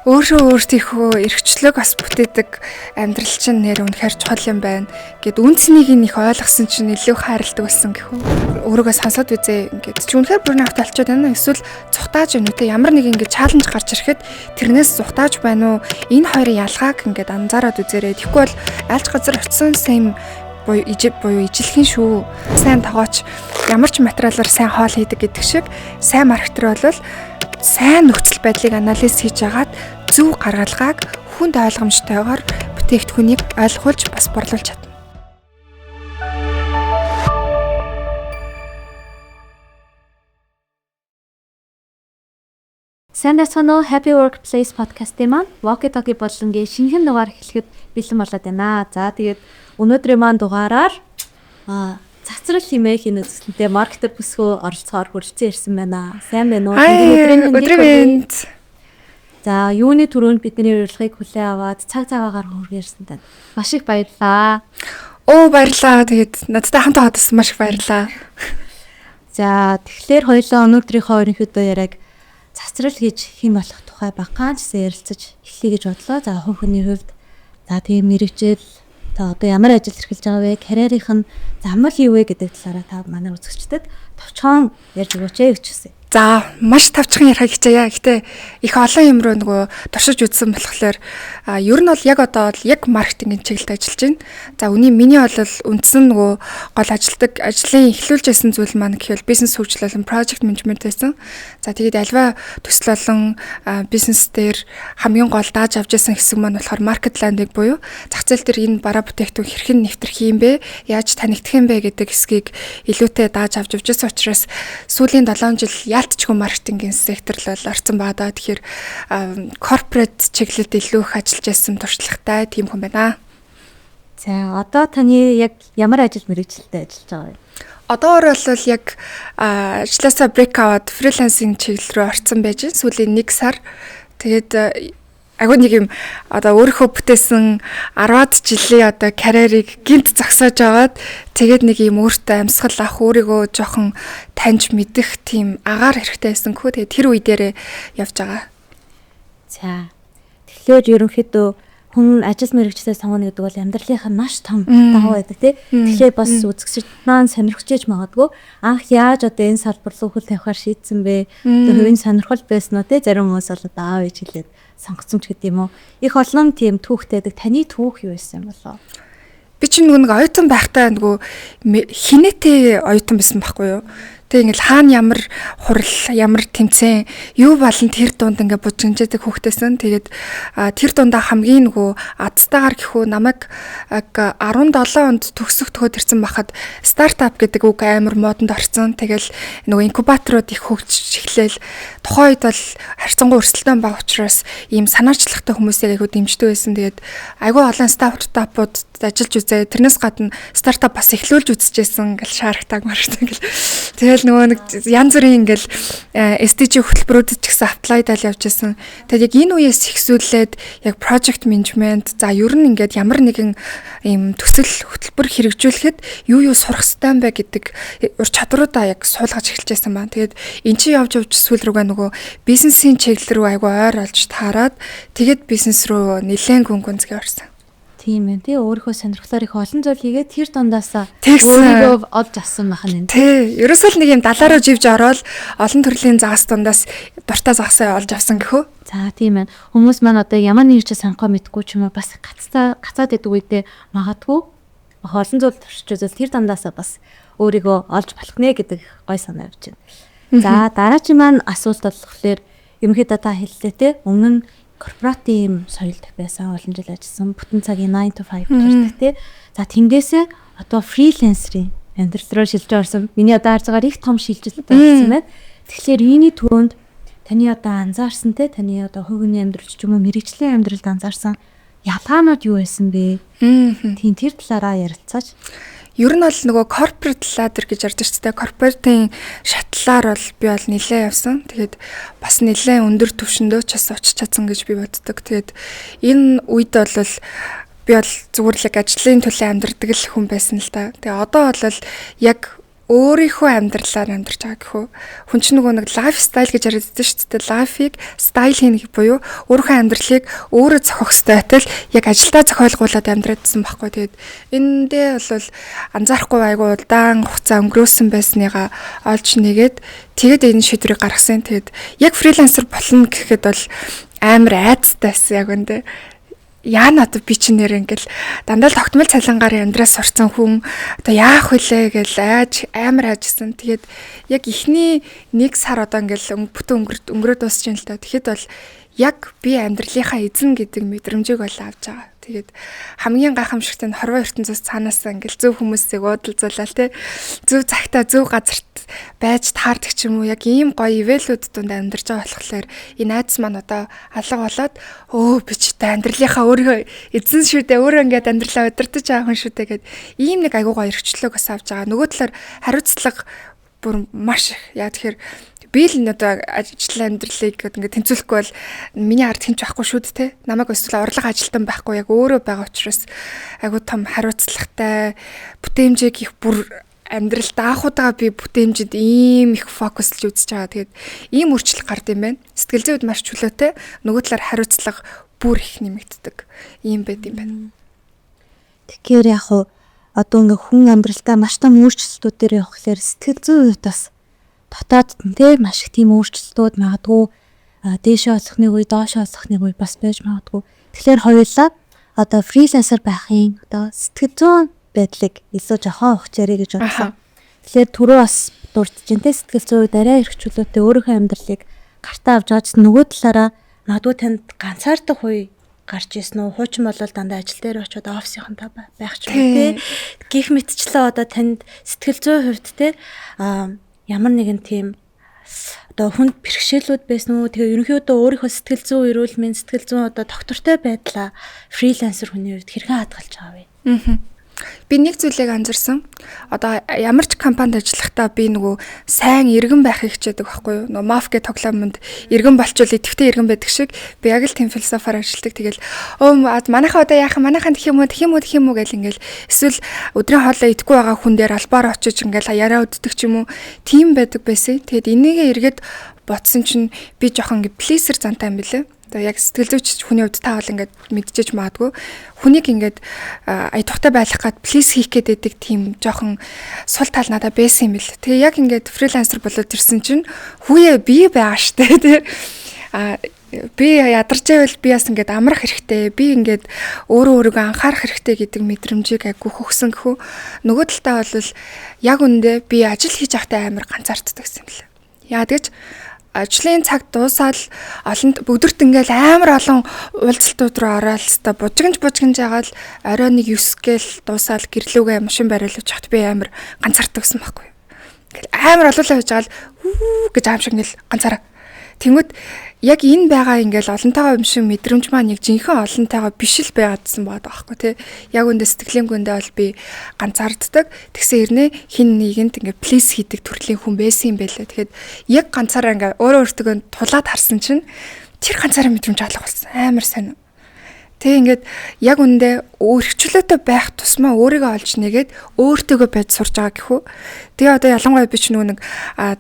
Өөрөө өөртөөхөө эрхчлөөг бас бүтээдэг амьдрал чинь нэр үнэхээр чухал юм байна. Гэт үнцнийг их ойлгосон чинь илүү хайрладаг болсон гэхүү. Өөрийгөө сонсоод үзээ ингээд чи үнэхээр бүрний авт олчод байна. Эсвэл цухтааж байна үү те ямар нэг ингээд чаленж гарч ирэхэд тэрнээс цухтааж байна уу? Энэ хоёрын ялгааг ингээд анзаараад үзээрэй. Тэгэхгүй бол альч газар очисон сэм буюу ижилхэн шүү. Сайн тогооч ямар ч материалаар сайн хоол хийдэг гэдэг шиг сайн маркетер бол сайн нөхцөл байдлыг анализ хийж агаад зөв гаргалгааг хүнд ойлгомжтойгоор бүтээгдэхүүнийг ойлгуулж бас борлуулж чадна. Сандерсоно Happy Workplace podcast-ийн маань walkie-talkie бодлонгийн шинэхэн дугаар эхлэхэд бэлэн болоод байна. За тэгээд өнөөдрийн маань дугаараар цацрал хэмээх энэ үзэсгэлэнтэй маркетер бүсгөө оролцохоор хүрэлцэн ирсэн байна. Сайн байна уу? Өдрийн За юуны түрүүнд бидний урилгыг хүлээн аваад цаг цагаагаар хүргээрсэн тань маш их баярлалаа. Баярлалаа. Тэгээд надтай хамт хадсан маш их баярлалаа. За тэгэхээр хоёулаа өнөөдрийнхөө ерөнхийдөө яриаг цацрал хийж хэм болох тухай багахан ч ярилцаж эхлэе гэж бодлоо. За хувь хүний хувьд за тийм мэрэгжил та одоо ямар ажил эрхэлж байгаа вэ? Карьерийнх нь замал юу вэ гэдэг талаараа та манай үзэгчдэд товчхон ярьж өгөөч гэвчсэн. За маш тавчхан ярих хичээе. Гэтэ их олон юм руу нөгөө туршиж үзсэн болохоор ер нь бол яг одоо яг маркетингийн чиглэлд ажиллаж байна. За миний бол үндсэн нөгөө гол ажилтдаг ажлын эхлүүлж байсан зүйл маань гэхэл бизнес хөгжил болон project management байсан. За тэгээд альва төсөл болон бизнес дээр хамгийн гол дааж авч байсан хэсэг маань болохоор market landing буюу зах зээл дээр энэ бараа бүтээгдэхүүн хэрхэн нэвтрэх юм бэ? Яаж танигдах юм бэ гэдэг хэсгийг илүүтэй дааж авч явжсэн учраас сүүлийн 7 жил ялтчгүй маркетингийн сектор л орсон баадаа. Тэгэхээр корпорат чиглэлд илүү их ажиллаж байсан туршлагатай тийм хүн байна. За одоо таны яг ямар ажил мэргэжилтэд ажиллаж байгаа вэ? Одоор бол яг ажилласаа брейк аваад фрилансинг чиглэл рүү орсон байж байна. Сүүлийн 1 сар. Тэгээд агуу нэг юм одоо өөрийнхөө бүтээсэн 10-аад жилийн одоо карьерийг гинт зогсоож аваад тэгээд нэг юм өөртөө амьсгал авах өөрийгөө жоохон таньж мэдэх тийм агаар хэрэгтэй байсан хөө. Тэгээд тэр үе дээрээ явж байгаа. За тэгэхээр ерөнхийдөө хүн ажил мэргэжлээ сонгоно гэдэг бол амьдралынх нь маш том давуу байдаг тий. Тэгэхээр бас үзэгчд маань сонирхож магадгүй анх яаж одоо энэ салбар руу хөл тавихаар шийдсэн бэ? Одоо хувийн сонирхол байсан уу тий? Зарим хүмүүс бол одоо аав ээж хэлээд сонгоцсон ч гэдэг юм уу. Их олон тийм түүхтэйдэг. Таны түүх юу байсан болоо? Би чинь нэг оюутан байхдаа нөгөө хинэтээ оюутан байсан байхгүй юу? Тэг ингээл хаана ямар хурал ямар тэмцээн юу болон тэр дунд ингээ бужигнжээдэг хүүхдээсэн. Тэгээд тэр дундаа хамгийн нөгөө адстайгаар гэхүү намайг 17 онд төгсөхдөө ирсэн бахад стартап гэдэг үг амар модонд орсон. Тэгэл нөгөө инкубаторууд их хөгжиж эхлээл тухайн үед бол харьцангуй өрсөлдөөн баг учраас ийм санаачлагтай хүмүүсийг айгуу дэмждэг байсан. Тэгээд айгуу олон стартапууд ажиллаж үзээ. Тэрнээс гадна стартап бас эхлүүлж үзчихсэн ингээл шаархтаг мархтаг ингээл. Тэгэл нөгөө нэг янз бүрийн ингээл SDG хөтөлбөрүүдэд ч гэсэн аплайдал явж байсан. Тэгээд яг энэ үеэс ихсүүлээд яг project management за ер нь ингээд ямар нэгэн ийм төсөл хөтөлбөр хэрэгжүүлэхэд юу сурах ёстой юм бэ гэдэг ур чадваруудаа яг суулгаж эхэлж байсан байна. Тэгээд эн чинь явж сүүл рүүгээ нөгөө бизнесийн чиглэл рүү айгу ойр олж таарад тэгээд бизнес рүү нэлээд гүнзгий орсон. Тийм ээ тий өөрийнхөө сонирхлоор их олон зүйл хийгээд тэр дундаасаа өөрийгөө олж авсан байх нь. Тий ерөөсөө нэг юм далаараа живж ороод олон төрлийн загас дундаас дуртай загасаа олж авсан гэхөө. За тийм ээ хүмүүс маань одоо ямар нэг ч санхаа мэдгүй ч юм уу бас гацаад идэг үедээ магадгүй олон зүйл туршиж үзэл тэр дундаасаа бас өөрийгөө олж болох нэ гэдэг гой санаа авч байна. За дараагийн маань асуулт болохоор ерөнхийдөө та хэллээ те өмнө нь корпоратив соёлд байсан олон жил ажилласан бүтэн цагийн 9 to 5 хийдэг тий. За тэндээсээ одоо фрилансерийн амьдрал руу шилжиж орсон. Миний одоо харж байгаагаар их том шилжилт болсон байна. Тэгэхээр ийний түрүүнд таны одоо анзаарсан те таны одоо хувийн амьдрал ч юм уу мэрэгжлийн амьдралд анзаарсан ялгаанууд юу байсан бэ? Тийм тэр талаараа ярилцаач. Ер нь бол нөгөө corporate ladder гэж ярьдаг ч тийм корпоратийн шатлаар бол би бол нэлээд явсан. Тэгээд бас нэлээд өндөр түвшиндөө ч бас очиж чадсан гэж би боддог. Тэгээд энэ үед бол би бол зүгээр л ажлын төлөө амьдрдаг л хүн байсан л та. Тэгээ одоо бол яг өөрийнхөө амьдралаар амьдарч байгаа гэхүү. Хүн чинь нөгөө нэг лайф стайл гэж яриад байдаг шүү дээ. Лайфыг стайл хийнэ буюу өөрийнхөө амьдралыг өөрөө зохиохстой байтал яг ажилдаа зохиолгуулад амьдраадсан байхгүй. Тэгээд эндээ бол анзаарахгүй айгу удаан хугацаа өнгөрөөсөн байсныгаа олж нэгээд тэгээд энэ шийдвэрийг гаргасан. Тэгээд яг фрилансер болно гэхэд бол амар айцтайсэн яг үндэ. Яа надад би чинь нэр ингээл дандаа л тогтмол цалингаар амьдраас сурцсан хүн одоо яах вүлээ гэл амар айжсэн. Тэгээд яг эхний 1 сар одоо ингээл бүтэн өнгөрөөд дуусч юм л та. Тэгэхэд бол яг би амьдралынхаа эзэн гэдэг мэдрэмжийг бол авч байгаа. Тэгээд хамгийн гайхамшигтай нь хорвоо ертөнцөөс цаанаасаа ингээл зөв хүмүүсийг уудалзуулаад те зөв цагтаа зөв газарт байж таардаг ч юм уу яг ийм гоё ивэлүүд донд амьдарч байгаа болохоор энэ айдас маань одоо алга болоод би ч амьдралынхаа өөрөө эзэн шүү дээ өөрөө ингээд амьдралаа удирдах байгаа хүн шүү дээ гэд ийм нэг айгуу гоё өрчлөлөг бас авч байгаа. Нөгөө талаар хариуцлага бүр маш их яа тэгэхээр би л одоо ажил амьдралыг ингээд тэнцвэрлэхгүй бол миний ард хэмж байхгүй шүү дээ. Намайг эсвэл орлого ажилтан байхгүй яг өөрөө байгаа учраас айгуу том хариуцлагатай бүтээмжийг их бүр амьдралд анхудаага би бүтээмжид ийм их фокуслж үзэж байгаа. Тэгээд ийм өөрчлөлт гард юм байна. Сэтгэл зүйд маш чөлөөтэй. Нөгөө талаар хариуцлага бүр их нэмэгддэг. Ийм байд юм байна. Тэгэхээр яг одоо ингээ хүн амьдралдаа маш том өөрчлөлтүүд дээр явахлаар сэтгэл зүйн үед бас дотоод нь маш их тийм өөрчлөлтүүд магадгүй дээшээ олохны үе, доошоо олохны үе бас байж магадгүй. Тэгэхээр хоёулаа одоо фрилансер байхын одоо сэтгэл зүйн байдлыг илүү жоохон ухчаарэ гэж бодсон. Тэгэхээр түрүү бас дурдж дээ сэтгэл зүйн үед арай их чөлөөтэй өөрийнхөө амьдралыг гартаа авч байгаа ч нөгөө талаараа магадгүй танд ганцаардах үе гарч ирсэн үү? Хуучин бол дандаа ажил дээр очиод офисынхантай байх ч юм уу те. Гэх мэтчлээ одоо танд сэтгэл зүйн хувьд те ямар нэгэн тийм одоо хүнд бэрхшээлүүд байсан уу? Тэгээ ерөнхийдөө өөрийнхөө сэтгэл зүйн эрүүл мэнд сэтгэл зүйн одоо доктортой байдлаа фрилансер хүний хувьд хэрхэн хадгалж байгаа вэ? Би нэг зүйлийг анзаарсан. Одоо ямар ч компанид ажиллахдаа би нөгөө сайн иргэн байхыг хичээдэг байхгүй юу? Нөгөө маф гэ тоглоомонд иргэн болчвол идэвхтэй иргэн байдаг шиг би яг л тийм философиар ажилладаг. Тэгэл манайхаа одоо яах манайхан гэх юм уу гэл ингээл эсвэл өдрийн хоолой идэхгүй байгаа хүн дээр албаар очиж ингээл яриа өддөг ч юм уу тийм байдаг байсан. Тэгэд энийгээ эргээд ботсон чинь би жоохон ингээ плейсер зантай юм билээ. Яг сэтгэл зүйч хүний хувьд таавал ингээд мэдчихэж маадгүй хүнийг ингээд аятухтай байх гад плиз хийх гэдэг тийм жоохон сул тал надад байсан юм бэл. Тэгээ яг ингээд фрилансер болоод ирсэн чинь хүүе би байгаа штэ. Би ядарч байвал би бас ингээд амрах хэрэгтэй. Би ингээд өөрийгөө анхаарах хэрэгтэй гэдэг мэдрэмжийг аггүй хөгсөн гэхүү. Нөгөө талтаа бол яг үндэ би ажил хийж байхдаа амар ганцаарддаг юм бэл. Яа тэгэж ажлын цаг дуусаад бүгдэрт ингээл амар олон уулзалтууд руу ороод та бужигнж жагаад орой 9 гээл дуусаад гэрлүүгээ машин бариулж хат би амар ганцаардаг гэсэн байхгүй. Ингээл амар олоолаа хийж байгаа л гэж аимшиг ингээл ганцаараа. Тэнгүүд яг энэ байгаа ингээл олонтойгоо юм шиг мэдрэмж маань яг жинхэнэ олонтойгоо биш л байгаадсан байгаа байхгүй тий. Яг үндэ сэтгэлийн гүндээ бол би ганцаарддаг. Тэгсэн хэрнээ хин нэгэнд ингээ плейс хийдэг төрлийн хүн байсан юм байлаа. Тэгэхээр яг ганцаараа ингээ өөрөө тулаад харсан чинь тэр ганцаараа мэдрэмж алга болсон. Амар сонь. Тэг ингээд яг үндэ өөрчлөлтөй байх тусмаа өөрийгөө олж нэгээд өөртөөгөө байж сурж байгаа гэхүү. Тэгээ одоо ялангуяа би ч нэг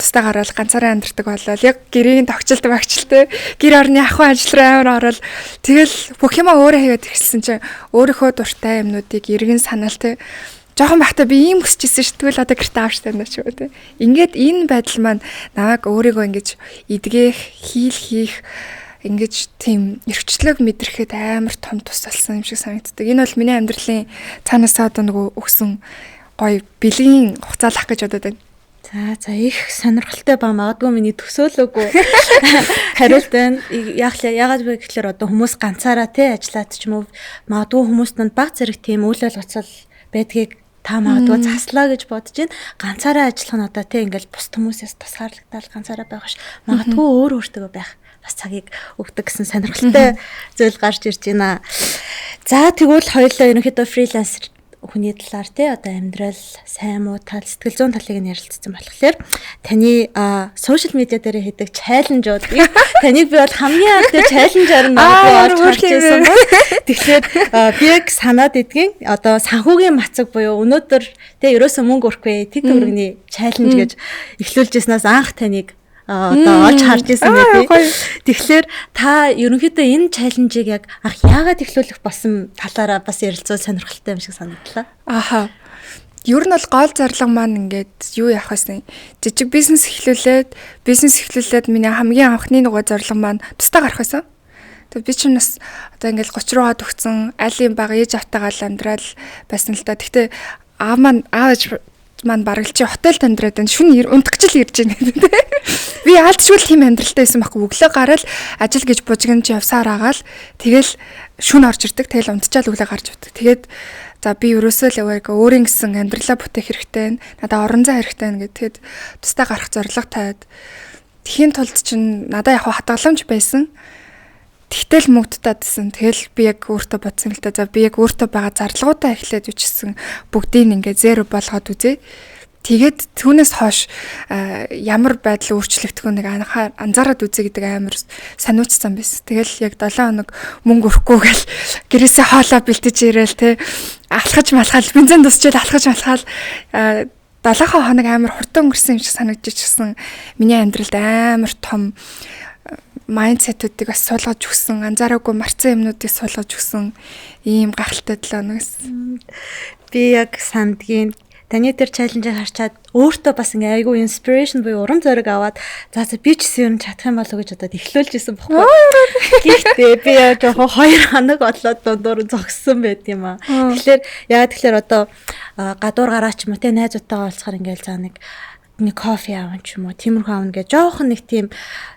тустай гараад ганцаараа амьдардаг болол яг гэрийн тогтчлт багчлтай гэр орны ахуй ажил руу амар орол тэгэл бүх юма өөрөө хийгээд ирсэн чинь өөрийнхөө дуртай юмнуудыг эргэн санаал те жоохон байхдаа би ийм хүсчихсэн шүү. Тэгвэл одоо гэртээ авч тань ч юм уу те. Ингээд энэ байдал маань намайг өөрийгөө ингэж эдгэх, хийх ингэж тийм эрхчлөөг мэдрэхэд амар том тус болсон юм шиг санагддаг. Энэ бол миний амьдралын цаанаасаа одоо нөгөө өгсөн гоё бэлгийн хугацаалах гэж бодоод байна. За их сонирхолтой ба магадгүй миний төсөөлөөгүй хариулт байна. Яагаад вэ гэхээр одоо хүмүүс ганцаараа те ажиллаад ч юм уу магадгүй хүмүүст нь баг зэрэг тийм үйл явцал байдгийг та магадгүй заслаа гэж бодож байна. Ганцаараа ажиллах нь одоо те ингээл бус хүмүүсээс тусгаарлагдаад ганцаараа байх ш. Магадгүй өөртөө байх бас цагийг өгдөг гэсэн сонирхолтой зүйл гарч ирж байна. За тэгвэл хоёулаа ерөнхийдөө фрилансер хүний талаар тий одоо амьдрал сайн муу тал сэтгэл зүйн талыг нь ярилцсан болохоор таны сошиал медиа дээр хийдэг чаленжуудыг таныг би бол хамгийн анхны чаленжаар нь орж харж байсан ба. Тэгэхээр би яг санаад идгийн одоо санхүүгийн мацаг буюу өнөөдөр тий ерөөсөө мөнгө өрөхгүй тэг төгрөгний чаленж гэж эхлүүлж яснаас анх таныг одоо олж харж исэн гэдэг. Тэгэхээр та ерөнхийдөө энэ чаленжийг яг яагаад эхлүүлэх болсон талаараа бас ярилцвал сонирхолтой юм шиг санагдлаа. Аха. Ер нь бол гол зарлага маань ингээд юу яах вэ? Жижиг бизнес эхлүүлээд миний хамгийн анхны нөгөө зарлага маань тусдаа гарах байсан. Тэгээд би чинь бас одоо ингээд 30 руугаа төгсөн айлын бага ээж автаагаа л амьдрал байсан л да. Гэхдээ аав маань бараг чи хотелд амьдраад байна. Шүн унтгаж л ирж байна. Би алдчихвал тийм амьдралтай байсан байхгүй. Өглөө гараад ажил гэж бужигнж явсаар агаал тэгэл шүн орж ирдэг. Тэгэл унтчаал өглөө гарч явдаг. Тэгээд за би ерөөсөө л яг өөрийн гэсэн амьдралаа бүтээх хэрэгтэй. Надаа орон зай хэрэгтэй нэгэд тэгэд тусдаа гарах зорилго тавиад тхийн тулд чинь надаа яг хатгаламж байсан. Тэгтэл мөгдтаадсэн. Тэгэл би яг өөртөө бодсон л да. За би яг өөртөө байгаа зарлагуудаа эхлээд үчсэн бүгдийг ингээ зеро болгоод үзье. Тэгээд түүнээс хойш ямар байдал өөрчлөгдөх нэг анзаараад үзье гэдэг амар сануучсан байсан. Тэгэл яг 7 хоног мөнгө өрөхгүй гэл гэрээсээ хоолоо бэлтэж ирээл те алхаж малхаал бензин тусчаад алхаж малхаал 7 хоног амар хурдан өнгөрсөн юм шиг санагдчихсан. Миний амьдралд амар том майндсетүүдийг бас суулгаж өгсөн, анзаараагүй марцсан юмнуудыг суулгаж өгсөн ийм гахалтай 7 хоногс. Би яг сандгийн таны дээр чаленжийг харчаад өөртөө бас ингээ айгүй инспирэшн буюу урам зориг аваад за би ч гэсэн чадах юм болов гэж бодоод эхлүүлж исэн бохгүй. Гэхдээ би яг жоохон 2 хоног одлоод дундуур зогссон байт юм аа. Тэгэхээр одоо гадуур гараач юм уу те найзуудтайгаа уулзахаар ингээл за нэг кофе аавн ч юм уу тиймэрхүү аавн гэж жоохон нэг тийм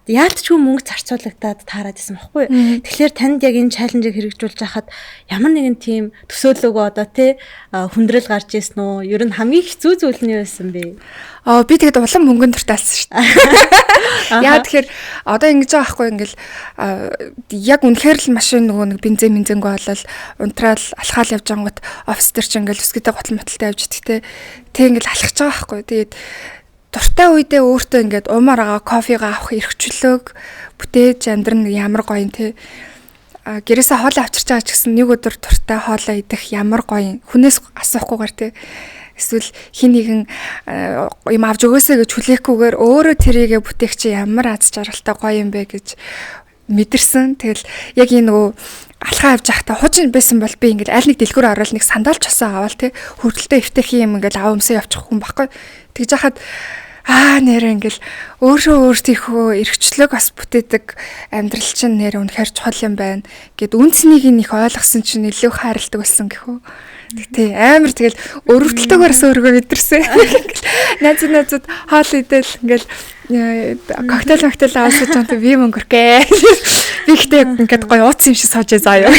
яалтчгүй мөнгө зарцуулагдаад таарад исэн баггүй. Тэгэхээр танд яг энэ чаленжийг хэрэгжүүлж байхад ямар нэгэн тийм төсөөлөгөө одоо тий хүндрэл гарч ирсэн үү? Ер нь хамгийн хэцүү зүйл нь юу байсан бэ? Би тэгээд улам мөнгөнд дуртаалсан шүү дээ. Яа тэгэхээр одоо ингэж байгаа байхгүй ингээл яг үнэхээр л машин нөгөө нэг бензингөө болол унтраал алхаал явж ангууд офис дээр ч ингээл өсгөдөө готл моталтай явж идэх тэг ингээл алхаж байгаа байхгүй. Тэгээд дуртай үедээ өөртөө ингээд уумаар байгаа кофегаа авах эрхчлөөг бүтээж амьдрын ямар гоё юм те. Гэрээсээ хоолоо авчирч байгаа ч гэсэн нэг өдөр дуртай хоолоо идэх ямар гоё юм. Хүнээс асуухгүйгээр те. Эсвэл хин нэгэн юм авч өгөөсэй гэж хүлээхгүйгээр өөрөө тэрийгэ бүтээх чи ямар аз жаргалтай гоё юм бэ гэж мэдэрсэн. Тэгэл яг энэ нөгөө алхаа авч явахдаа хужин байсан бол би ингээд аль нэг дэлгүүр ороод нэг сандал чосоо аваад те хөрөлтөө эвтэхий юм ингээд ав өмсөө явчих хүн байхгүй. Тэгж яхад нэрээ ингээл өөртөөхөө эрхчлөөг бас бүтээдэг амьдрал чинь нэр үнэхээр чухал юм байна гэд үнцнийг их ойлгосон чинь илүү хайрладаг болсон гэхүү. Тэгтээ амар тэгэл өрөвдөлтөөгөөс өөргөө мэдэрсэн. Найзууд хоол идэл ингээл коктейл аваад чамд би мөнгөрхөө. Би ихтэй ингээд гоё ууц юм шиг сууж заяа.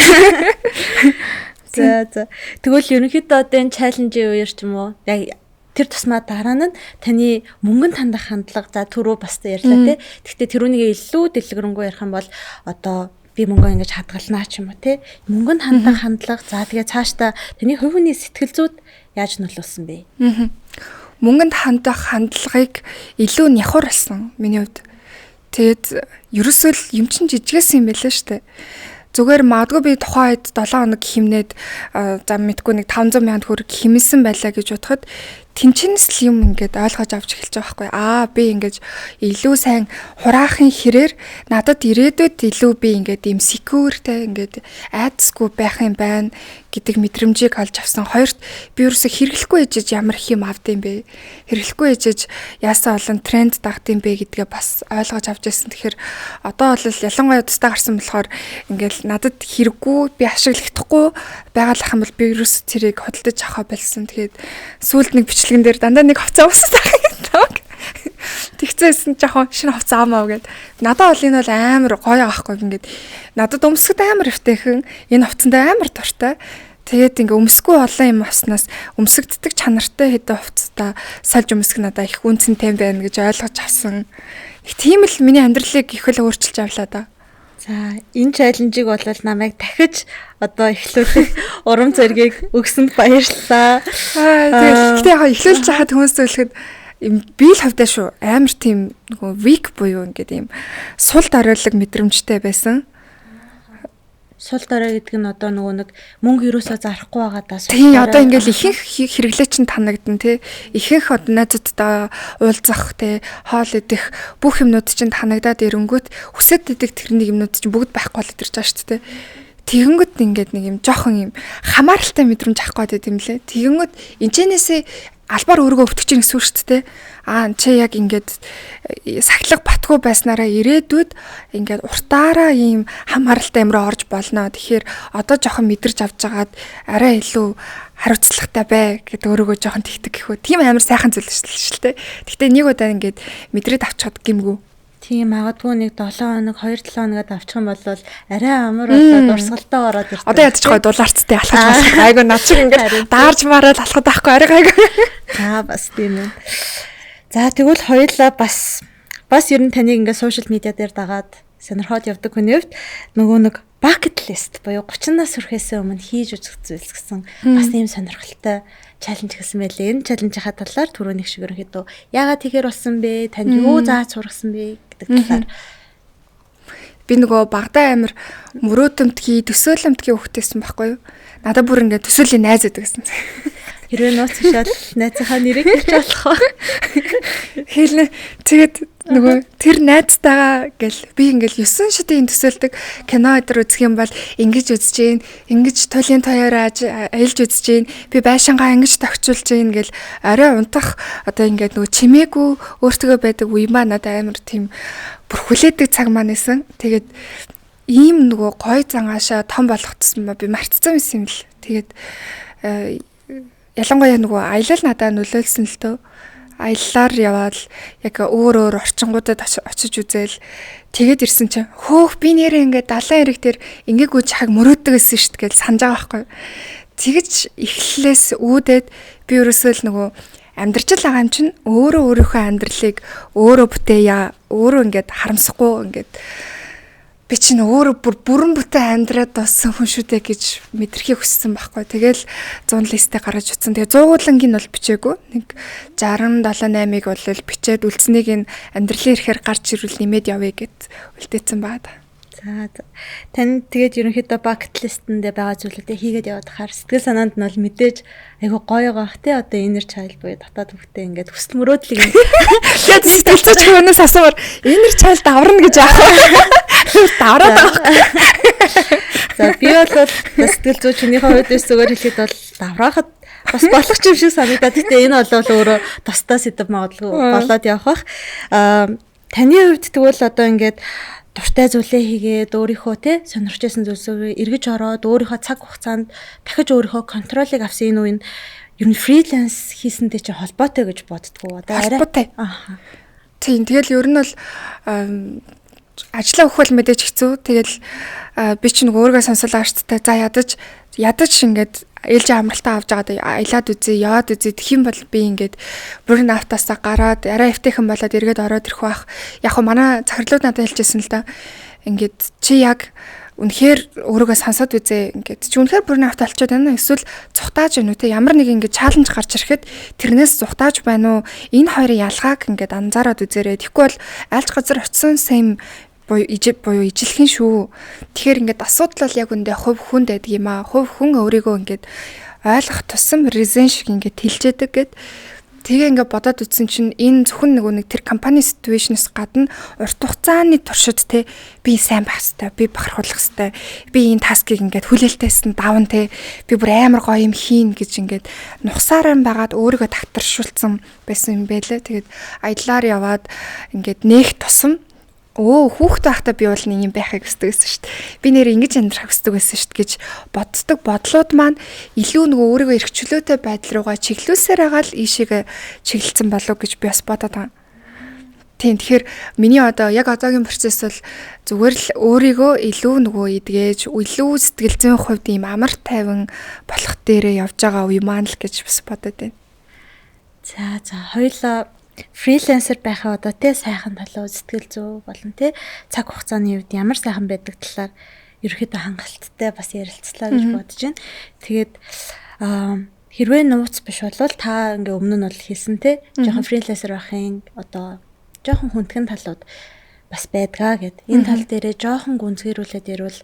За. Тэгвэл ерөнхийдөө одоо энэ чаленжийн үеэр ч юм уу яг тэр тусмаа дараа нь таны мөнгөнд хандах хандлага за түрүү бас ярьлаа те. Гэхдээ тэрүүнийг илүү дэлгэрэнгүй ярих юм бол одоо би мөнгөө ингэж хадгалнаа ч юм уу те. Мөнгөнд хандах хандлага за тэгээ цаашдаа таны хувь хүний сэтгэл зүйд яаж нөлөөлсөн бэ? Мөнгөнд хандах хандлагыг илүү нягхур болсон миний хувьд. Тэгээд ерөөсөө л юм чин жижигээс юм байлаа штэ. Зүгээр магадгүй би тухайн үед 7 хоног химнээд зам мэдгүй нэг 500,000 төгрөг химэлсэн байлаа гэж бодоход тэнчнэс л юм ингээд ойлгож авч эхэлж байгаа байхгүй. Би ингээд илүү сайн хураахын хэрээр надад ирээдүйд илүү би ингээд юм секюртэй ингээд айдасгүй байх юм байна гэдэг мэдрэмжийг олж авсан. Хоёрт би ерөөсө хэрэглэхгүй ээжж ямар их юм авд юм бэ? Хэрэглэхгүй ээжж яасан олон тренд дагд юм бэ гэдгээ бас ойлгож авч ирсэн. Тэгэхээр одоо бол ялангуяа тусдаа гарсан болохоор ингээд надад хэрэггүй би ашиглахдаггүй байгалах юм бол би ерөөсө тэрийг хөдөлж авах болсон. Тэгээд сүүлд нэг бичлэгэн дээр дандаа нэг хувцас авсан. Тэгцээсэн жоохон шинэ хувцас аамаа гэд. Надад бол энэ бол амар гоё аахгүй ингээд. Надад өмсгөд амар өвтэйхэн энэ хувцсандаа амар дуртай. Тэгээд ингээ өмсгүй олон юм авснаас өмсгддэг чанартай хэдэн хувцастаа сольж өмсгөх надад их үнцэнтэй байна гэж ойлгож авсан. Тийм л миний амьдралыг их л өөрчилж авлаа да. За энэ чаленжийг бол намайг дахиж одоо эхлүүлэх урам зориг өгсөнд баярлалаа. Тэгээд яг эхлүүлж байхад хүмүүс зөвлөхөд би л хавдаа шүү. Амар тийм нөгөө weak буюу ингээд ийм сул доройлог мэдрэмжтэй байсан. Сул дорой гэдэг нь одоо нөгөө нэг мөнгө юусоо зарахгүй байгаадаа сул. Тийм одоо ингээл ихэнх хэрэглээ чинь танагдана тий. Ихэнх одоо найзуудтай уулзах тий хоол идэх бүх юмнууд чинь танагдаад ирэнгүүт хүсэж идэх тэрний юмнууд чинь бүгд байхгүй бол идэрч байгаа шүү дээ. Тэгэнгүүт ингээд нэг юм жоохон юм хамааралтай мэдрэмж авах гээд юм лээ. Тэгэнгүүт энэчнээсээ албаар өөргөө өвтөж чинь гэсэн үг шүү дээ. Чи яг ингээд сахилга батгүй байснараа ирээдүйд ингээд уртаараа ийм хамааралтай юмроо орж болно. Тэгэхээр одоо жоохон мэдэрч авч жагаад арай илүү хариуцлагатай бай гэд өөрийгөө жоохон тэгдэг гэхүү. Тийм амар сайхан зүйл шүү дээ. Гэхдээ нэг удаа ингээд мэдрээд авчихад гимгүү. Тийм магадгүй нэг 7 хоног 2-7 хоногод авчих юм бол арай амар болоод урсгалтай ороод ирсэн. Одоо ядаж гой дулаарцтай алхаж болох. Айгу над шиг ингээд даарж мараад алхаад байхгүй арай гайгүй. За бас тийм ээ. За тэгвэл хоёулаа бас ер нь таныг ингээд сошиал медиа дээр дагаад сонирхоод явдаг хүний хувьд нөгөө нэг bucket list буюу 30 нас хүрэхээс өмнө хийж үзэх зүйлс гэсэн бас ийм сонирхолтой чаленж гэсэн байлээ. Энэ чаленжийнхаа талаар түрүү нэг шиг ерөнхийдөө яагаад тэгэхээр болсон бэ? Танд юу зааж сургасан бэ гэдэг талаар. Би нөгөө багадаа амир мөрөөдөмтгий, төсөөлөмтгий хөвгтэйсэн байхгүй юу? Надад бүр ингээд төсөөлийн найз байдаг гэсэн. Хэрвээ нууц шал найзынхаа нэрийг хэлж болох уу? Хэлнэ. Тэгээд нөгөө тэр найзтайгаа гэл би ингээл 9 шидийн төсөөлдөг кино өдр үзэх юм бол ингэж үзэж гин, ингэж туйлын тоёороо аялж үзэж гин, би байшингаа ингэж тогтчулж гин гэл арай унтах одоо ингээд нөгөө чимээгүй өөртөө байдаг үе маа надад амар тийм бүр хүлээдэг цаг маань нэсэн. Тэгээд ийм нөгөө гой зангаашаа том болох тусам би мартцсан юм л. Тэгээд ялангуяа нөгөө аялал надад нөлөөлсөн л төө. Аяллаар яваад яг өөр орчингуудад очиж үзэл тэгээд ирсэн чинь хөөх би нэрээ ингээд 70 эрэг тэр ингээгүй чахаг мөрөөдөг гэсэн шүү дээ гэж санаж байгаа байхгүй. Тэгэж эхлэлээс үүдээд би ерөөсөө л нөгөө амьдрч л байгаа юм чинь өөрийнхөө амьдралыг өөрөө бүтээя, өөрөө ингээд харамсахгүй ингээд би чинь өөрөө бүрэн бүтээн амьдраад болсон хүн шүү дээ гэж мэдрэхийг хүссэн байхгүй. Тэгэл 100 листэ гаргаж утсан. Тэгээ 100 гуулангийн бол бичээгүй. Нэг 60-78-ыг бол бичээд үлдсэнийг нь амьдралын ирэхээр гарч ирвэл нэмээд явъя гэд үлдээсэн баа. За тань тэгээд ерөнхийдөө bucket list-эндээ байгаа зүйлүүдээ хийгээд яваад хаар сэтгэл санаанд нь бол мэдээж айгу гоё гоох те одоо inner child буюу дотоод хөвгтэй ингээд хүсэл мөрөөдлийг тэгээд сэтгэл зүйч хүнээс асуувар inner child аварна гэж яах вэ? Дараад байгаа. За би бол сэтгэл зүйчнийхээ хувьд зүгээр хэлэхэд бол давраахад бас болох юм шиг санагдаад. Гэтэ энэ бол өөрөө тусдаа сэдв магадгүй болоод явах бах. Таны хувьд тэгвэл одоо ингээд дуртай зүйлээ хийгээд өөрийнхөө те сонирхож байсан зүйлсөө эргэж ороод өөрийнхөө цаг хугацаанд дахиж өөрийнхөө контролыг авсан энэ үеийн ер нь фриланс хийсэнтэй чи холбоотой гэж боддгоо. Одоо холбоотой. Тийм тэгэл ер нь бол ажлаа өгөх бол мэдээж хэцүү. Тэгэл би ч нэг өөргөө сонсолоо штэ. За ядаж ингээд ээлжийн амралтаа авч байгаад аялаад үзье, яваад үзье гэх юм бол би ингээд бүрэн автаасаа гараад арай эвтэйхэн болоод эргээд ороод ирэх байх. Яг хөө манай захирлууд надад хэлжсэн л да. Ингээд чи яг үнэхээр өөрийгөө сонсоод үзье. Ингээд чи үнэхээр бүрэн авто олчоод байна уу? Эсвэл зүхтааж байна уу те? Ямар нэг ингээд чаленж гарч ирэхэд тэрнээс зүхтааж байна уу? Энэ хоёрын ялгааг ингээд анзаараад үзээрэй. Тэгэхгүй бол альч газар очисон сэм буюу ижилхэн шүү. Тэгэхээр ингээд асуудал бол яг үндэ хувь хүнд байдаг юм аа. Хувь хүн өөрийгөө ингээд ойлгох тусам резен шиг ингээд тэлжээдэг гэд. Тэгээ ингээд бодоод үзсэн чинь энэ зөвхөн нэг тэр компани ситүэйшнээс гадна урт хугацааны туршид те би сайн байх хэвээр, би бахархуулах хэвээр, би энэ таскийг ингээд хүлээлттэйсэн даван те би бүр амар гоё юм хийн гэж ингээд нухсаараа байгаад өөрийгөө тагтаршуулсан байсан юм байлээ. Тэгээд аяллаар яваад ингээд нээх тусам хүүхэд байхдаа би бол нэг юм байхыг хүсдэг гэсэн шүү дээ. Би нэр ингэж амьдрах хүсдэг байсан шүү дээ гэж боддог бодлууд маань илүү нөгөө өөрийгөө эрх чөлөөтэй байдал руугаа чиглүүлсээр байгаа л ийшээгээ чиглэлсэн болов гэж би бас бодоод байгаа. Тийм тэгэхээр миний одоо яг одоогийн процесс бол зүгээр л өөрийгөө илүү нөгөө эдгээж илүү сэтгэл зүйн хувьд ийм амар тайван болох дээрээ явж байгаа үе маань л гэж бас бодоод байна. За хоёулаа фрилансер байхаа одоо тэ сайхан талуу сэтгэл зүй болон тэ цаг хугацааны үед ямар сайхан байдаг талаар ерөөхдөө хангалттай бас ярилцлаа гэж бодож байна. Тэгээд хэрвээ нууц биш бол та ингээ өмнө нь бол хэлсэн тэ жоохон фрилансер байхын одоо жоохон хүндхэн талууд бас байдгаа гэд. Энэ тал дээрээ жоохон гүнзгийрүүлээд ирвэл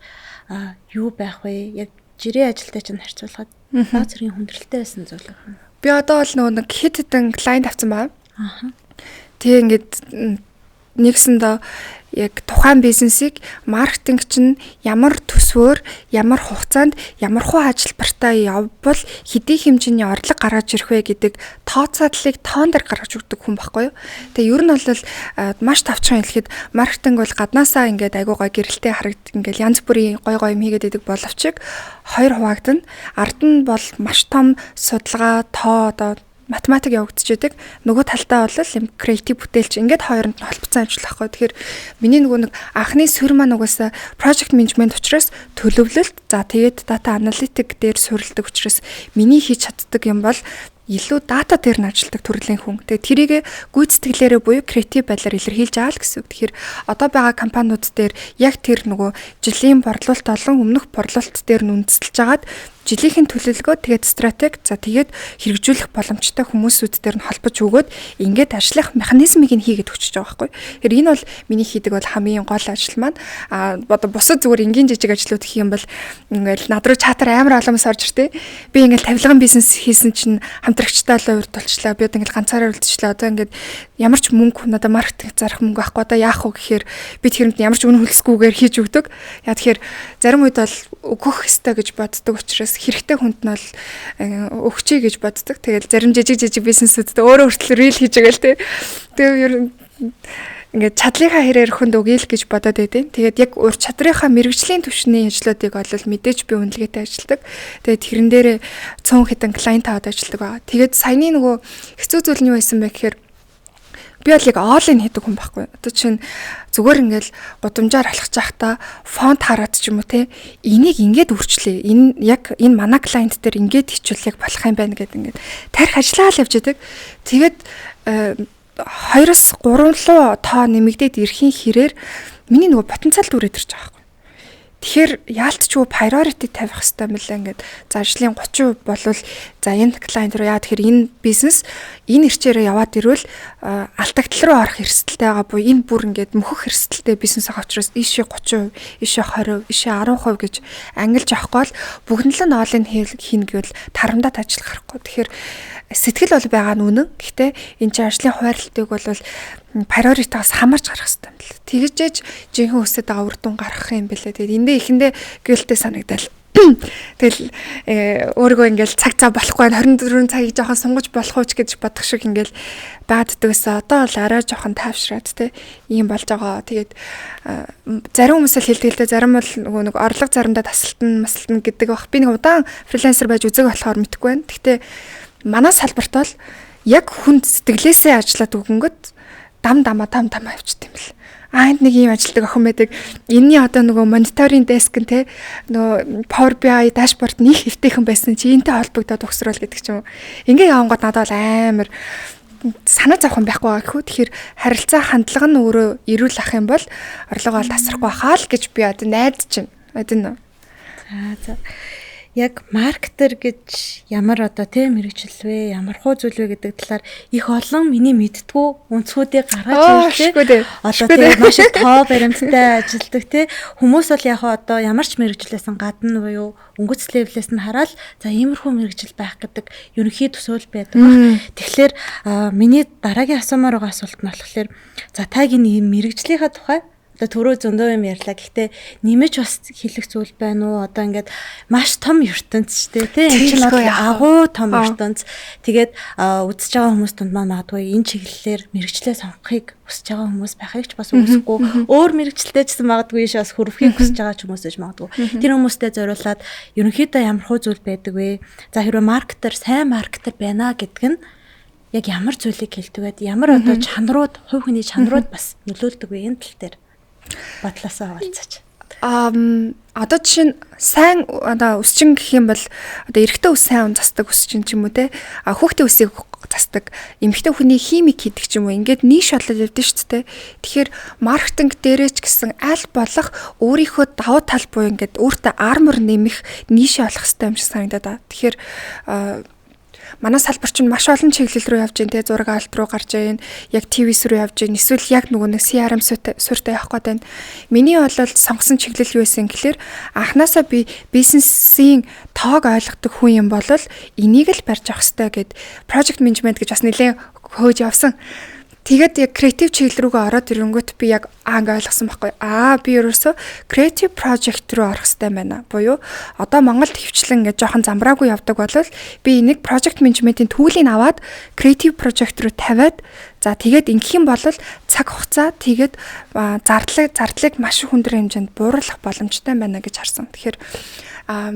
юу байх вэ? Яг жирийн ажилтай чинь харьцуулахад баг зэргийн хүндрэлтэй байсан зүйл байна. Би одоо бол нэг хэд хэдэн клиент авсан байна. Тэгээ ингээд нэгсэндээ яг тухайн бизнесийг маркетинг чинь ямар төсвөөр, ямар хугацаанд, ямар хуу ажилбартаа явбал хэдий хэмжээний орлого гаргаж ирэх вэ гэдэг тооцоодлыг тоон дээр гаргаж өгдөг хүн байхгүй юу. Тэгээ ер нь бол маш тавчхан хэлэхэд маркетинг бол гаднаасаа ингээд айгуу гой гэрэлтэй харагддаг ингээд янз бүрийн гой гой юм хийгээд идэг боловч хоёр хуваагдана. Ард нь бол маш том судалгаа, тоо одоо математик явагдчихэдэг. Нөгөө талдаа бол юм креатив бүтээлч ингээд хооронд нь холбоцсон ажиллах байхгүй. Тэгэхээр миний нэг анхны суурь маань угаасаа project management учраас төлөвлөлт, за тэгээд data analytic дээр суурилдаг учраас миний хийж чаддаг юм бол илүү дата дээр нь ажилладаг төрлийн хүн. Тэгээ тэрийг гүйцэтгэлээрээ буюу креатив байдлаар илэрхийлж байгаа л гэсэн үг. Тэгэхээр одоо байгаа компаниуд дээр яг тэр нөгөө жилийн борлуулалт болон өмнөх борлуулалт дээр нь үндэслэж агаад жилийнхэн төлөвлөгөө тэгээд стратеги за тэгээд хэрэгжүүлэх боломжтой хүмүүсүүд дээр нь холбож өгөөд ингээд ажиллах механизмыг нь хийгээд өчөж байгаа байхгүй. Тэгэхээр энэ бол миний хийдэг бол хамгийн гол ажил маань. Одоо бусад зүгээр энгийн жижиг ажлууд гэх юм бол ингээд над руу чатар амар оломс орж иртээ. Би ингээд тавилган бизнес хийсэн чинь хамтрагчтай л урьдулчлаа. Би одоо ингээд ганцаараа үлдчихлээ. Одоо ингээд ямар ч мөнгө надад маркетинг зарах мөнгө авахгүй одоо яах вэ гэхээр би тэрэнд ямар ч үнэ хөлсгүйгээр хийж өгдөг. Яа тэгэхээр зарим үед бол өгөх ёстой гэж боддог учраас хэрэгтэй хүнд нь бол өгчэй гэж боддог. Тэгэл зарим жижиг бизнесүүдэд өөрөө хүртэл рил хийж байгаа л тий. Тэгээ ер нь ингээд чадлынхаа хэрээр хүнд өгөөл гэж бодоод байдیں۔ Тэгээд яг ур чадрынхаа мэрэгжлийн түвшний ажлуудыг бол мэдээж би үнэлгээтэй ажилладаг. Тэгээд тэрэн дээрээ цөөн хэдэн клиент аваад ажилладаг байгаа. Тэгээд саяны нөгөө хэцүү зүйл нь юу байсан бэ гэхээр би бол яг all-in хийдэг хүн байхгүй. Одоо чинь зүгээр ингээл гудамжаар алхаж байхдаа фонт хараад ч юм уу те энийг ингээд үрчлээ. Энэ манай клиент дээр ингээд хичүүл яг болох юм байна гэдэг ингээд тарих ажиллаа л явж байдаг. Тэгээд 2-3 руу тоо нэмэгдээд ирэхин хэрээр миний нөгөө потенциал дүрээд ирж байгаа байхгүй. Тэгэхээр яалтчгүй priority тавих хэрэгтэй мэлээ ингээд за ажлын 30% болвол за энэ клиент руу яа тэгэхээр энэ бизнес энэ ирчээрээ яваад ирвэл алдагдал руу орох эрсдэлтэй байгаа буюу энэ бүр ингээд мөхөх эрсдэлтэй бизнес байгаа учраас ийшээ 30%, ийшээ 20%, ийшээ 10% гэж ангилж авахгүй бол бүгд нь all-in хийнэ гэвэл тарамдаад ажиллах хэрэггүй. Тэгэхээр сэтгэл бол байгаа нь үнэн. Гэхдээ энэ чинь ажлын хуваарлтыг бол priority-гаас хамаарч гарах хэрэгтэй юм байна. Тэгжээж жинхэнэ өсөд байгаа үр дүн гаргах юм бэлээ. Тэгээд эндээ ихэндээ гүйлтэй санагдал. Тэгэл өөрийгөө ингээл цаг цаа болохгүй 24 цагийг жоохон сунгаж болох уу ч гэж бодох шиг ингээл бааддагсаа одоо бол арай жоохон таавшраад те ийм болж байгаа. Тэгээд зарим хүмүүс л хэлдэг л дээ зарим бол нөгөө нэг орлого заримдаа тасалтна гэдэг бах. Би нэг удаан фрилансер байж үзэг болохоор мэдэхгүй байна. Гэхдээ манай салбарт бол яг хүнд сэтгэлээсээ ажиллаад өгөнгөт дам авчт юм бэл. Энд нэг юм ажилтдаг охин байдаг. Энэний одоо нөгөө мониторинг деск нь те нөгөө Power BI дашборд нь их хэвтэйхэн байсан чи энэтэй холбогдоод өгсрөл гэдэг ч юм уу. Ингээ явангууд надад бол амар санаа зовхон байхгүй байгаа гэхүү. Тэгэхээр харилцаа хандлага нь өөрөө эрүүл ах юм бол орлого бол тасрахгүй хаа л гэж би одоо найдаж байна. Адин. За. Яг маркетер гэж ямар одоо тийм мэрэгжил вэ? Ямар хуу зүйл вэ гэдэг талаар их олон миний мэдтгүү үнцгүүдийг гаргаж иржээ. Одоо тийм маш их тоо баримттай ажилдаг тийм хүмүүс бол яг одоо ямар ч мэрэгжлээс гадна буюу өнгөц левлээс нь хараад за иймэрхүү мэрэгжил байх гэдэг ерөнхий төсөөл байдаг баг. Тэгэхээр миний дараагийн асуумаар байгаа асуулт нь болохоор за тагийн мэрэгжлийнхаа тухай одоо түрүү зөндөө юм ярьлаа. Гэхдээ нэмэж бас хэлэх зүйл байна уу? Одоо ингээд маш том ертөнц шүү дээ. Тийм чинь агуу том ертөнц. Тэгээд үзэж байгаа хүмүүс тунд магадгүй энэ чиглэлээр мэрэгчлээ сонгохыг хүсэж байгаа хүмүүс байхыг ч бас үсэхгүй. Өөр мэрэгчлээ ч гэсэн магадгүй ийш бас хөрвөхийг хүсэж байгаа ч хүмүүс ээж магадгүй. Тэр хүмүүстээ зориулаад ерөнхийдөө ямар хөө зүйл байдаг вэ? За хэрвээ маркетер, сайн маркетер байна гэдэг нь яг ямар зүйлийг хэлдэг вэ? Ямар одоо чанарууд, хувь хүний чанарууд бас нөлөөлдөг вэ энэ тал дээр? Батласаа хаалцаач. Одоо жишээ нь сайн одоо өсчин гэх юм бол одоо эрэгтэй ус сайн засдаг өсчин ч юм уу те. Хүүхдийн үсийг засдаг. Эмэгтэй хүний химик хийдэг ч юм уу. Ингээд ниш болоод явдсан шүү дээ. Тэгэхээр маркетинг дээрээ ч гэсэн аль болох өөрийнхөө давуу тал буюу ингээд өөртөө армор нэмэх ниш олох хэрэгтэй юм шиг санагдаад байна. Тэгэхээр манай салбар чинь маш олон чиглэл рүү явж байна те, зураг авалт руу гарч байна, яг ТV-с рүү явж байна, эсвэл яг нөгөө нэг CRM суурьтай явах гээд байна. Миний бол сонгосон чиглэл юу байсан гэхээр анханасаа би бизнесийн тоог ойлгодог хүн юм бол энийг л барьж авах хэрэгтэй гэд project management гэж бас нэлээд хөөж явсан. Тэгээд яг креатив чиглэл рүүгээ ороод ирэнгүүт би яг ингээ ойлгосон байхгүй. Би ерөөсөө креатив project руу орох хэрэгтэй байна. Буюу одоо Монголд хөвчлэн ингээ жоохон замбраагүй явдаг болвол би энийг project management-ийн түүлийг аваад креатив project руу тавиад за тэгээд ингэх юм бол цаг хугацаа тэгээд зардлыг маш их өндөр хэмжээнд бууруулах боломжтой байна гэж харсан. Тэгэхээр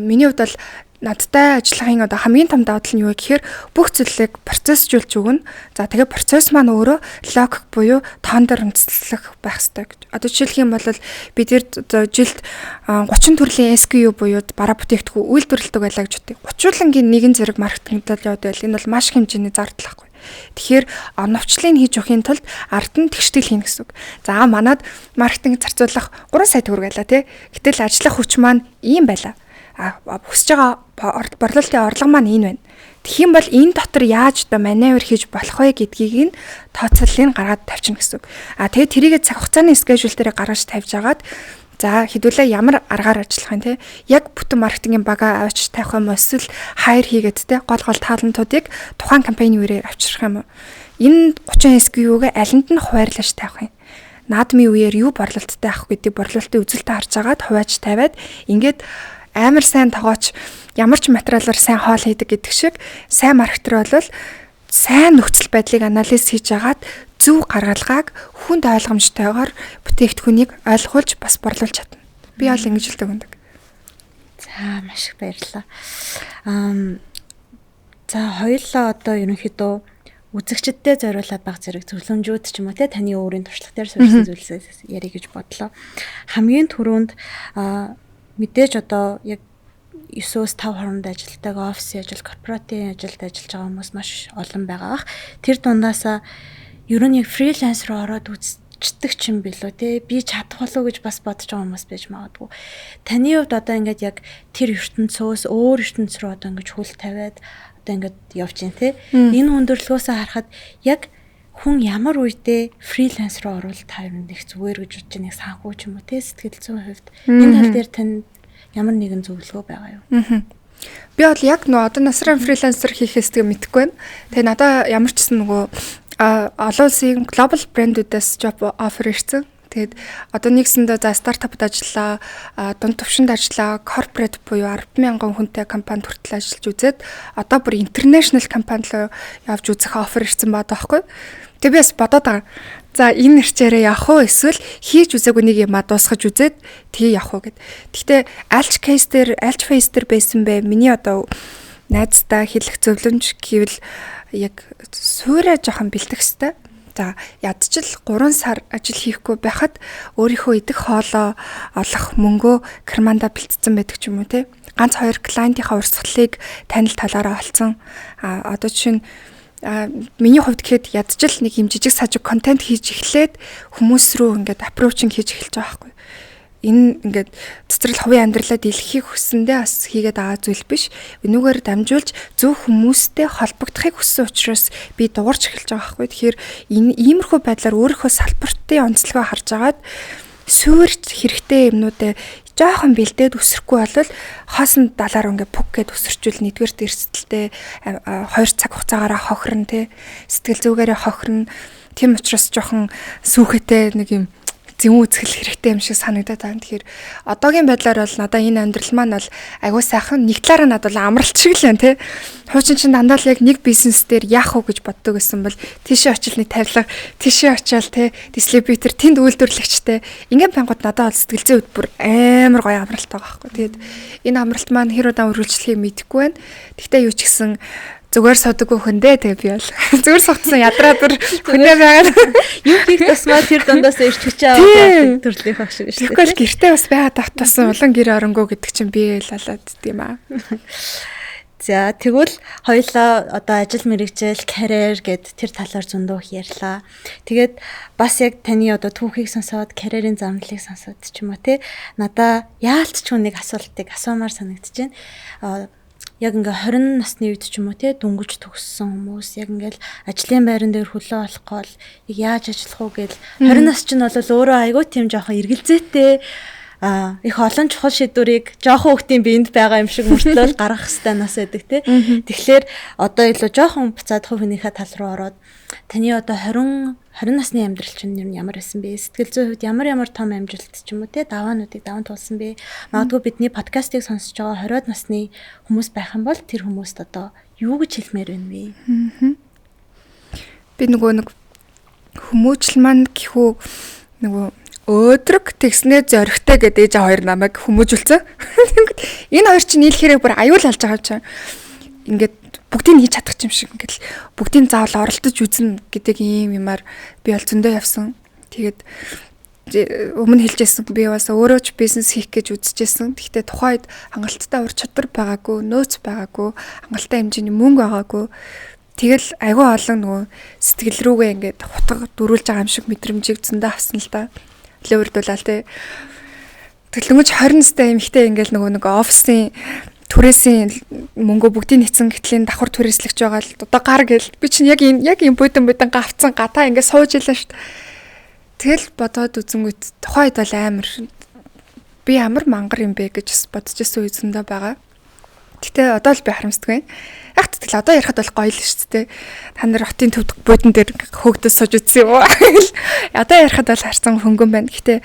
миний хувьд бол надтай ажиллахын одоо хамгийн том давуу тал нь юу вэ гэхээр бүх зүйлийг процессжуулж өгнө. За тэгээ процесс маань өөрөө логик буюу тоон дээр үндэслэх байх хэрэгтэй гэж. Одоо жишээлх юм бол бид жилд 30 төрлийн SKU буюу бараа бүтээгдэхүүн үйлдвэрлэдэг байлаа гэж бодъё. 30 нэгэн зэрэг маркетингдад яваад байл. Энэ бол маш хэмжээний зардал байхгүй. Тэгэхээр оновчлыг хийж өгөхийн тулд ард нь тэгштэл хийнэ гэсэн үг. За манад маркетинг зарцуулах 3 сая төгрөг байлаа тий. Гэтэл ажиллах хүч маань ийм байлаа. Хүсэж байгаа борлуулалтын орлого маань энэ байна. Тэгэх юм бол энэ дотор яаж одоо маневр хийж болох вэ гэдгийг нь тооцооллыг гаргаад тавьчихна гэсэн үг. Тэгээд тэрийгэ цаг хугацааны скежюл дээр гаргаж тавьж агаад за хэдүүлээ ямар аргаар ажиллах юм те. Яг бүтэн маркетингийн бага авч тавих юм эсвэл хайр хийгээд те гол таалантуудыг тухайн кампани үеэр авчрах юм уу. Энэ 30 SKU-г алинд нь хуваарлаж тавих юм. Наадмын үеэр юу борлуулалттай авах гэдэг борлуулалтын үзэлтэй харж агаад хувааж тавиад ингээд амар сайн тогооч ямар ч материалаар сайн хоол хийдэг гэдэг шиг сайн маркетер бол сайн нөхцөл байдлыг анализ хийж агаад зөв гаргалгааг хүнд ойлгомжтойгоор бүтээгдэхүүнийг ойлгуулж бас борлуулж чадна. Би бол ингэж л өгдөг. За маш их баярлалаа. За хоёулаа одоо ерөнхийдөө үзэгчдэд зориулаад баг зэрэг зөвлөмжүүд ч юм уу те таны өөрийн туршлага дээр суурьсан зүйлсээс ярих гэж бодлоо. Хамгийн түрүүнд мэдээж одоо яг 9-5 хооронд ажилтдаг офисын ажил, корпоративын ажилд ажиллаж байгаа хүмүүс маш олон байгаа бах. Тэр дундаасаа ер нь яг фриланс руу ороод үзчихдэг ч юм билүү те. Би чадах болов уу гэж бас бодож байгаа хүмүүс байж магадгүй. Таны хувьд одоо ингээд яг тэр ертөнцөөс өөр ертөнц рүү одоо ингээд хөл тавиад одоо ингээд явж байна те. Энэ өндөрлгөөсөө харахад яг хүн ямар үедээ фриланс руу орвол та ер нь их зүгээр гэж бодож байгаа санхүү ч юм уу те сэтгэл зүйн хувьд энэ тал дээр тань ямар нэгэн зөвлөгөө байгаа юу? Би бол яг одоо насрын фрилансер хийхээс тэгээ мэдэхгүй байна. Тэгээ надаа ямар ч гэсэн нөгөө олон улсын глобал брэндүүдээс job offer ирсэн. Тэгээд одоо нэгсэндээ за стартапд ажиллаа, дунд төвшөнд ажиллаа, корпорат буюу 10,000 хүнтэй компанид хүртэл ажиллаж үзээд одоо бүр интернэшнл компанид явж үзэх offer ирсэн байгаа байхгүй. Тэгээ би бас бодоод байгаа. За энэ нэрчээрээ явах уу эсвэл хийж үзээгүй нэг юм дуусгаж үзээд тэгээ явах уу гэд. Гэхдээ альч кейс дээр байсан бэ? Миний одоо найздаа хэлэх зөвлөмж гэвэл яг суурай жоохон бэлдэх хэвээр. За ядчил 3 сар ажил хийхгүй байхад өөрийнхөө идэх хоолоо олох мөнгөө карманда бэлтцсэн байдаг ч юм уу те. Ганц 2 клиентийнхаа урсгалыг танил талаараа олцсон. Одоо жишээ нь миний хувьд гэхэд ядчил нэг юм жижиг сажиг контент хийж эхлээд хүмүүс рүү ингээд аппроучинг хийж эхэлж байгаа байхгүй. Энэ ингээд цэцэрлэг хувийн амьдралаа дэлгэхийг хүссэндээ бас хийгээд байгаа зүйл биш. Энүүгээр дамжуулж зөв хүмүүстэй холбогдохыг хүссэн учраас би дуурч эхэлж байгаа байхгүй. Тэгэхээр энэ иймэрхүү байдлаар өөрийнхөө салбартын онцлогоо харж агаад суурьч хэрэгтэй юмнуудаа жоохон бэлдээд өсөхгүй бол хоосон далаар ингээд пүг гэд өсөрчүүл нэгдүгээр эрсдэлтэй 2 цаг хугацаагаараа хохирно те сэтгэл зүгээрээ хохирно. Тийм учраас жоохон сүүхэтэй нэг юм зэн үзэл хэрэгтэй юм шиг санагдаад байна. Тэгэхээр одоогийн байдлаар бол надаа энэ амьдрал маань бол агүй сайхан нэг талаараа надад бол амралт шиг л байна те. Хуучин чинь дандаа л яг нэг бизнес дээр яах вэ гэж боддог гэсэн бол тийшээ очилны тавилга, тийшээ очиал те дистрибьютор, тэнд үйлдвэрлэгчтэй ингээд бангууд надад бол сэтгэл зүйн бүр амар гоё амралт байгаа байхгүй. Тэгээд энэ амралт маань хэр удаан үргэлжлэхийг мэдэхгүй байна. Гэхдээ юу ч гэсэн зүгээр содоггүй хөндөө тэгээ би бол зүгээр согтсон ядраадар хөндөө байгаад юу хийх тусмаа тэр дундаас ирч хүч аваад төрлөх баг шиг шүү дээ. Тэгэхгүй гэртээ бас байгаад тахтасан улан гэр оронгоо гэдэг чинь би л болоод тийм аа. За тэгвэл хоёулаа одоо ажил мэргэжил, карьер гэд тэр талаар зөндөө их ярьлаа. Тэгээд бас яг таны одоо түүхийг сонсоод, карьерийн замналыг сонсоод ч юм уу те надаа яалтч нэг асуултыг асуумаар санагдчихэв. Яг ингээ 20 насны үед ч юм уу те дүнгиж төгссөн хүмүүс яг ингээл ажлын байран дээр хөлөө олохгүй бол яаж ажиллах уу гэл 20 нас чинь бол өөрөө айгүй тийм жоохон эргэлзээтэй их олон чухал шийдвэрийг жоохон хүүхдийн биед байгаа юм шиг мөртлөөл гаргах хэрэгтэй нас байдаг те. Тэгэхээр одоо илүү жоохон буцаад хувийнхээ тал руу ороод таны одоо 20 насны амьдрал чинь ямар байсан бэ? Сэтгэл зүйн хувьд ямар том амжилт ч юм уу те даваануудыг даван туулсан бэ? Магадгүй бидний подкастыг сонсож байгаа 20-од насны хүмүүс байх юм бол тэр хүмүүст одоо юу гэж хэлмээр байна вэ? Би нэг хүмүүжил маань гэхүү нөгөө өөдрөг тэгснээ зоригтой гэдэг ээж хоёр намайг хүмүүжүүлсэн. Энэ хоёр чинь нийлэхээрээ бүр аюул алж байгаа чинь. Ингээд бүгдийг хийж чадах юм шиг ингээд бүгдийг заавал оролдож үзнэ гэдэг ийм юмар би бол зөндөө явсан. Тэгээд өмнө хэлжсэн би бас өөрөө ч бизнес хийх гэж үзчихсэн. Гэхдээ тухайд хангалттай ур чадвар байгаагүй, нөөц байгаагүй, хангалттай хэмжээний мөнгө байгаагүй. Тэгэл айгүй олон нөгөө сэтгэл рүүгээ ингээд хутга дөрүүлж байгаа юм шиг мэдрэмжийг зөндөө авсан л да. Лөвөрдүүлээ те. Тэглэнгөж 20 настай эмэгтэй ингээл нэг офисын түрээсийн мөнгө бүгдийг нэцэн гитлийн давхар түрээслэгч байгаа л одоо гар гэл би чинь яг энэ будин гавцсан гатаа ингээд сууж илаа шүү дээ. Тэгэл бодоод үзэнгүүт тухайд бол амар би ямар мангар юм бэ гэж бодож ирсэн үе зөндөө байгаа. Гэтэ одоо л би харамсдаг. Яг тэгэл одоо ярихад бол гоё л шүү дээ. Та нар хотын төвд будин дээр хөөгдөж сууж үзсэн юм уу? Одоо ярихад бол харсан хөнгөн байна. Гэтэ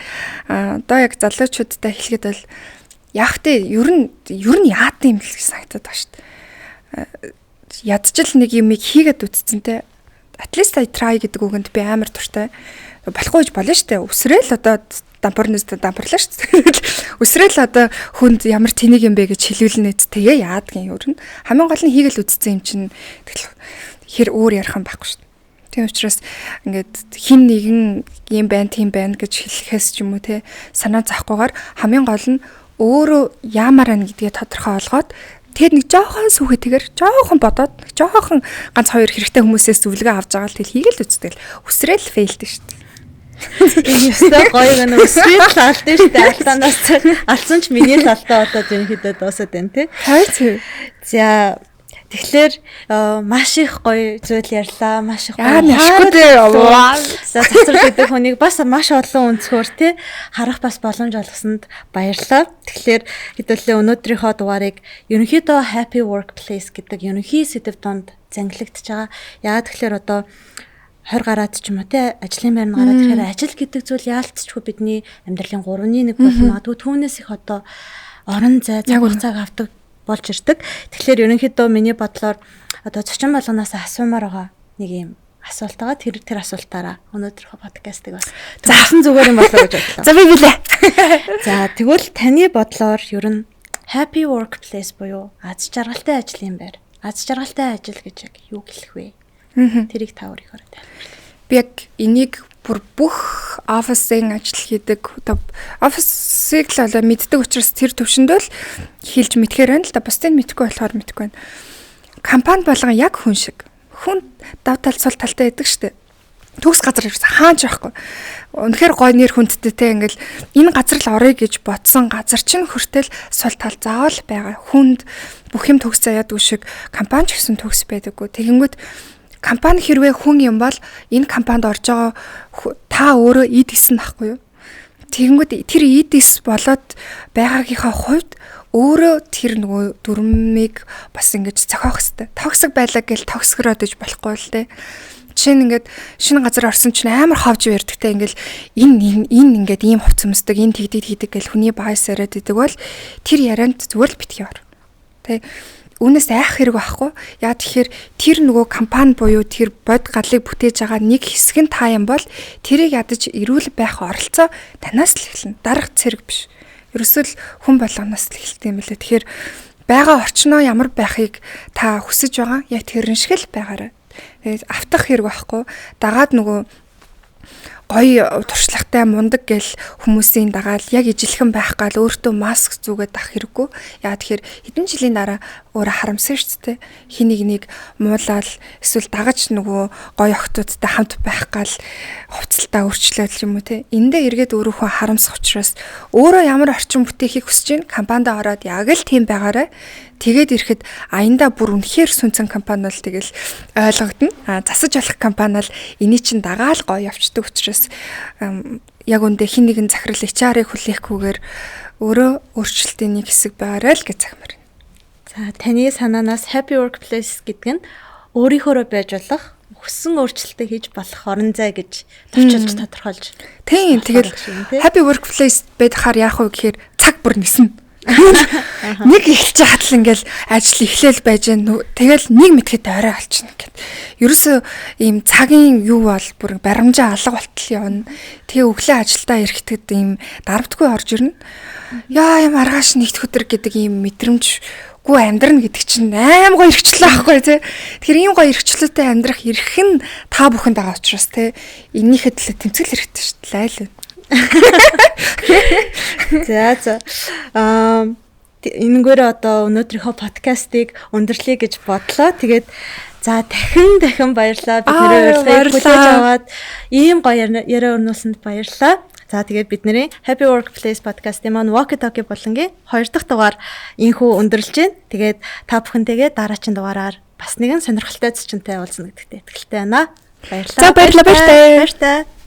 одоо яг залуучуудтай хэлэхэд бол яг тэ ер нь яат юм л гэж санагдаад байна шүү дээ. Ядчил нэг юмыг хийгээд үтцсэн те. At least I try гэдэг үгэнд би амар дуртай. Болохгүй ч болно шүү дээ. Өсрөөл одоо дампуурнаас дампуурлаа шүү дээ. Өсрөөл одоо хүнд ямар тэнийг юм бэ гэж хэлүүлнэ тэгээ яадгийн өөр нь хамгийн гол нь хийгээл үтцсэн юм чинь хэр өөр ярих юм байхгүй шүү дээ. Тийм учраас ингээд хин нэгэн юм байна тийм байна гэж хэлэхээс ч юм уу те санаа зовхгүйгээр хамгийн гол нь өөрөө яамаар байна гэдгээ тодорхой олгоод тэр нэг жоохон сүхэтэйгээр жоохон бодоод жоохон ганц хоёр хэрэгтэй хүмүүсээс зөвлөгөө авч байгаа л тэл хийгээл үтцдэг. Өсрөөл фейлд шүү дээ. Энэ өстой гоё нэг спирит алдсан шүү дээ. Алтанаас алдсан ч миний талтаа одоо ерөнхийдөө дуусаад байна тий. Хайр. За тэгэхээр маш их гоё зүйл ярьлаа. Маш их гоё. За цацрал гэдэг хүнийг бас маш олон өнцгөр тий харах бас боломж олгосонд баярлалаа. Тэгэхээр хэдүүлээ өнөөдрийнхөө дугаарыг ерөнхийдөө happy workplace гэдэг ерөнхий сэдэв донд зангилагдж байгаа. Яагаад тэгэхээр одоо 20 гараад ч юм уу те ажлын байр нь гараад ирэхээр ажил гэдэг зүйл яалтчгүй бидний амьдралын 3-1 бол магадгүй түүнээс их одоо орон зай цаг авдаг болж ирдэг. Тэгэхээр ерөнхийдөө миний бодлоор одоо зочин болгоноос асуумаар байгаа нэг юм асуулт байгаа. Тэр асуултаараа өнөөдрийнхөө подкастыг бас төгсөн зүгээр юм болоо гэж бодлоо. За би билээ. За тэгвэл таны бодлоор ер нь happy workplace буюу аз жаргалтай ажлын байр, аз жаргалтай ажил гэж яг юу гэлэх вэ? Тэрийг та өөрийнхөө тайлбарлая. Би яг энийг бүр бүх офисын ажил хийдэг офисыг л мэддэг учраас тэр төвшөнд л хэлж мэдхээр байна л да. Бусдыг мэдхгүй болохоор мэдхгүй байна. Компани болгон яг хүн шиг. Хүн дав тал сул талтай байдаг штэ. Төгс газар ирсэн хаач байхгүй. Үнэхээр гой нэр хүндтэй те ингээл энэ газар л орё гэж бодсон газар чинь хүртэл сул тал заавал байгаа. Хүнд бүх юм төгс заяадаг шиг компани ч гэсэн төгс байдаггүй. Тэгэнгүүт компани хэрвээ хүн юм бол энэ компанид орж байгаа та өөрөө эдис нь байхгүй юу? Тэгэнгүүт тэр эдис болоод байгаагийнхаа хувьд өөрөө тэр нөгөө дүрмийг бас ингэж зохиох хэрэгтэй. Токсик байлаа гэж токсикроод иж болохгүй л дээ. Жишээ нь ингээд шинэ газар орсон чинь амар ховж ярдагтай ингээл энэ ингээд ийм хувц өмсдөг, энэ тэгдэг гэл хүний байс яриад идэг бол тэр ярианд зүгээр л битгий ор. Тэ үүнээс айх хэрэг байхгүй. Яа тэгэхээр тэр нөгөө компани буюу тэр бод галыг бүтээж байгаа нэг хэсэг нь та юм бол тэрийг ядаж ирүүл байх оролцоо танаас л эхэлнэ. Дарга цэрэг биш. Ерөөсөө л хүн болгоноос л эхэлдэг юм лээ. Тэгэхээр байгаа орчноо ямар байхыг та хүсэж байгаа. Яг тэрэн шиг л байгаарай. Тэгээд автах хэрэг байхгүй. Дагаад нөгөө гоё туршлагатай мундаг гэл хүмүүсийн дагаал яг ижилхэн байх гал өөртөө маск зүгээд ах хэрэггүй. Яа тэгэхээр хэдэн жилийн дараа өөрөө харамсан шүү дээ. Хин нэг муулаад эсвэл дагаж нөгөө гоё охтуудтай хамт байх гал хувцалтаа өөрчлөөл юм уу те. Эндээ эргээд өөрөөхөө харамсах учраас өөрөө ямар орчин бүтээхийг хүсэж байна. Компанид ороод яг л тийм байгаарай. Тэгээд ирэхэд аяндаа бүр үнэхээр сүнцэн компани бол тэгэл ойлгогдно. Засаж болох компани л эний чин дагаал гоё явцдаг учраас яг үндэ хин нэгэн захирал HR-ыг хүлээхгүйгээр өөрөө өөрчлөлтийн нэг хэсэг байгаарай л гэж захимаар. За таны санаанаас happy workplace гэдэг нь өөрийнхөөрөө байж болох хүссэн өөрчлөлтөө хийж болох орон зай гэж товчилж тодорхойлж. Тийм тэгэл happy workplace байхаар яах вэ гэхээр цаг бүр ниснэ. Нэг эхэлж хатал ингээл ажил эхлээл байж гэн тэгэл нэг мэдхэд орой алчна гэд. Ерөөсөө ийм цагийн юу бол бүр баримжаа алга болтол явна. Тэгээ өглөө ажилдаа ирэхэд ийм дарамтгүй орж ирнэ. Яа юм аргааш нэгт өдөр гэдэг ийм мэдрэмжгүй амьдрна гэдэг чинь аим гоё эрхчлээ байхгүй тий. Тэгэхээр ийм гоё эрхчлөөтэй амьдрах эрх нь та бүхэнд байгаа учраас тий. Энийхээ төлөө тэмцэл хэрэгтэй шүү дээ. Лайл. За энэгээр одоо өнөөдрийнхөө подкастыг өндөрлөе гэж бодлоо. Тэгээд за дахин баярлалаа. Бид нэрээ урилгыг хүлээж аваад ийм гоё яриа өрнүүлсэнд баярлалаа. За тэгээд бидний Happy Workplace подкастын маань Walkie Talkie болонгийн 2 дахь дугаар инхүү өндөрлж байна. Тэгээд та бүхэнтэйгээ дараагийн дугаараар бас нэгэн сонирхолтой зочинтой уулзна гэдэгт итгэлтэй байна. Баярлалаа. За баярлалаа. Баяртай.